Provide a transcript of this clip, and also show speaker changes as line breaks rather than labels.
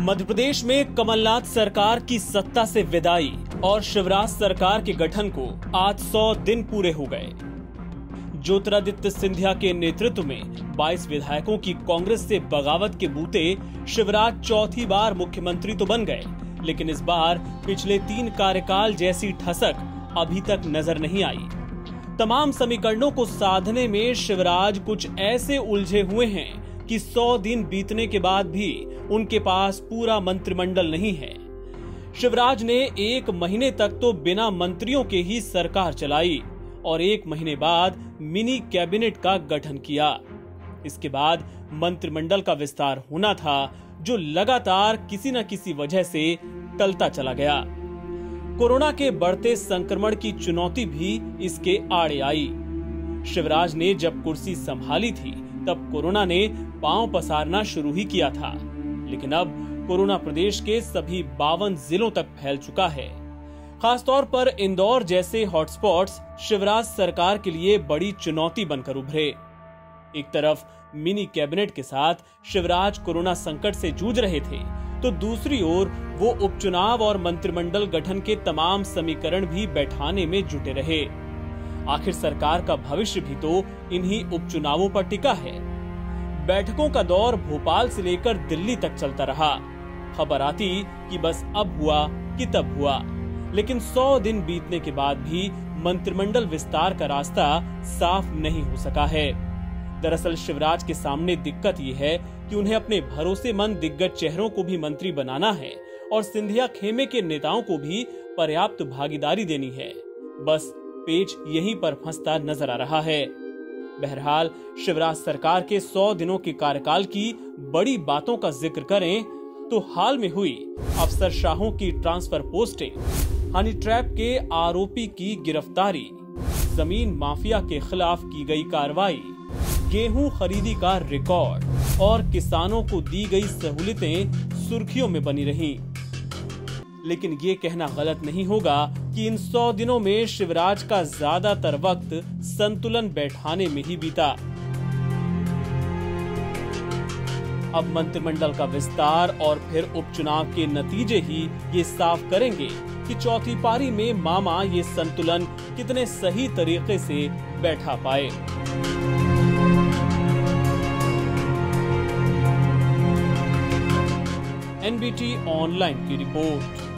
मध्य प्रदेश में कमलनाथ सरकार की सत्ता से विदाई और शिवराज सरकार के गठन को आज 100 दिन पूरे हो गए। ज्योतिरादित्य सिंधिया के नेतृत्व में 22 विधायकों की कांग्रेस से बगावत के बूते शिवराज चौथी बार मुख्यमंत्री तो बन गए, लेकिन इस बार पिछले 3 कार्यकाल जैसी ठसक अभी तक नजर नहीं आई। तमाम समीकरणों को साधने में शिवराज कुछ ऐसे उलझे हुए हैं कि 100 दिन बीतने के बाद भी उनके पास पूरा मंत्रिमंडल नहीं है। शिवराज ने 1 महीने तक तो बिना मंत्रियों के ही सरकार चलाई और 1 महीने बाद मिनी कैबिनेट का गठन किया। इसके बाद मंत्रिमंडल का विस्तार होना था, जो लगातार किसी न किसी वजह से टलता चला गया। कोरोना के बढ़ते संक्रमण की चुनौती भी इसके आड़े आई। शिवराज ने जब कुर्सी संभाली थी तब कोरोना ने पांव पसारना शुरू ही किया था, लेकिन अब कोरोना प्रदेश के सभी 52 जिलों तक फैल चुका है। खासतौर पर इंदौर जैसे हॉटस्पॉट्स शिवराज सरकार के लिए बड़ी चुनौती बनकर उभरे। एक तरफ मिनी कैबिनेट के साथ शिवराज कोरोना संकट से जूझ रहे थे, तो दूसरी ओर वो उपचुनाव और मंत्रिमंडल गठन के तमाम समीकरण भी बैठाने में जुटे रहे। आखिर सरकार का भविष्य भी तो इन्हीं उपचुनावों पर टिका है। बैठकों का दौर भोपाल से लेकर दिल्ली तक चलता रहा। खबर आती कि बस अब हुआ कि तब हुआ, लेकिन 100 दिन बीतने के बाद भी मंत्रिमंडल विस्तार का रास्ता साफ नहीं हो सका है। दरअसल शिवराज के सामने दिक्कत ये है कि उन्हें अपने भरोसेमंद दिग्गज चेहरों को भी मंत्री बनाना है और सिंधिया खेमे के नेताओं को भी पर्याप्त भागीदारी देनी है। बस पेच यहीं पर फंसता नजर आ रहा है। बहरहाल शिवराज सरकार के 100 दिनों के कार्यकाल की बड़ी बातों का जिक्र करें तो हाल में हुई अफसरशाहों की ट्रांसफर पोस्टिंग, हनी ट्रैप के आरोपी की गिरफ्तारी, जमीन माफिया के खिलाफ की गई कार्रवाई, गेहूं खरीदी का रिकॉर्ड और किसानों को दी गई सहूलियतें सुर्खियों में बनी रहीं। लेकिन ये कहना गलत नहीं होगा कि इन 100 दिनों में शिवराज का ज्यादातर वक्त संतुलन बैठाने में ही बीता। अब मंत्रिमंडल का विस्तार और फिर उपचुनाव के नतीजे ही ये साफ करेंगे कि चौथी पारी में मामा ये संतुलन कितने सही तरीके से बैठा पाए। NBT ऑनलाइन की रिपोर्ट।